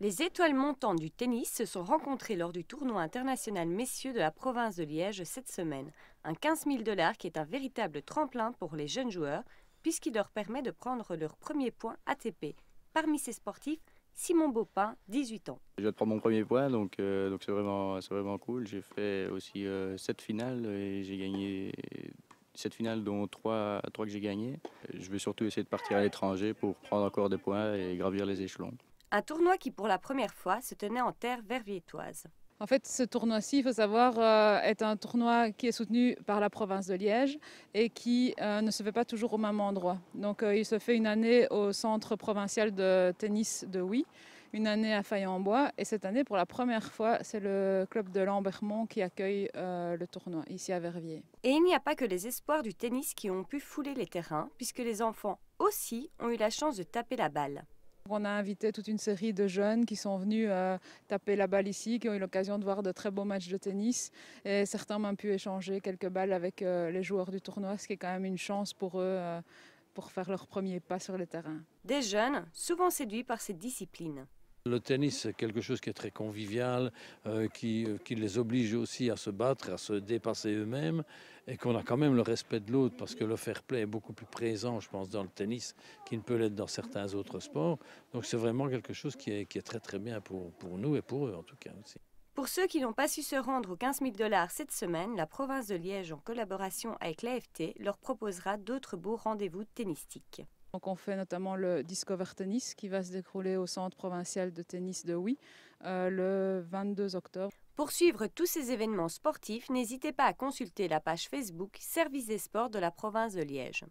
Les étoiles montantes du tennis se sont rencontrées lors du tournoi international messieurs de la province de Liège cette semaine. Un 15 000 $ qui est un véritable tremplin pour les jeunes joueurs puisqu'il leur permet de prendre leur premier point ATP. Parmi ces sportifs, Simon Baupin, 18 ans. Je viens de prendre mon premier point, donc c'est vraiment cool. J'ai fait aussi 7 finales et j'ai gagné 7 finales, dont 3 que j'ai gagnées. Je vais surtout essayer de partir à l'étranger pour prendre encore des points et gravir les échelons. Un tournoi qui pour la première fois se tenait en terre verviétoise. En fait, ce tournoi-ci, il faut savoir, est un tournoi qui est soutenu par la province de Liège et qui ne se fait pas toujours au même endroit. Donc, il se fait une année au centre provincial de tennis de Huy, une année à Faye-en-Bois. Et cette année, pour la première fois, c'est le club de Lambermont qui accueille le tournoi, ici à Verviers. Et il n'y a pas que les espoirs du tennis qui ont pu fouler les terrains, puisque les enfants aussi ont eu la chance de taper la balle. On a invité toute une série de jeunes qui sont venus taper la balle ici, qui ont eu l'occasion de voir de très beaux matchs de tennis. Et certains ont même pu échanger quelques balles avec les joueurs du tournoi, ce qui est quand même une chance pour eux pour faire leur premier pas sur le terrain. Des jeunes, souvent séduits par cette discipline. Le tennis, c'est quelque chose qui est très convivial, qui les oblige aussi à se battre, à se dépasser eux-mêmes, et qu'on a quand même le respect de l'autre, parce que le fair play est beaucoup plus présent, je pense, dans le tennis qu'il ne peut l'être dans certains autres sports. Donc c'est vraiment quelque chose qui est très très bien pour nous et pour eux en tout cas aussi. Pour ceux qui n'ont pas su se rendre aux 15 000 $ cette semaine, la province de Liège, en collaboration avec l'AFT, leur proposera d'autres beaux rendez-vous tennistiques. Donc on fait notamment le Discover Tennis qui va se dérouler au centre provincial de tennis de Huy le 22 octobre. Pour suivre tous ces événements sportifs, n'hésitez pas à consulter la page Facebook Service des sports de la province de Liège.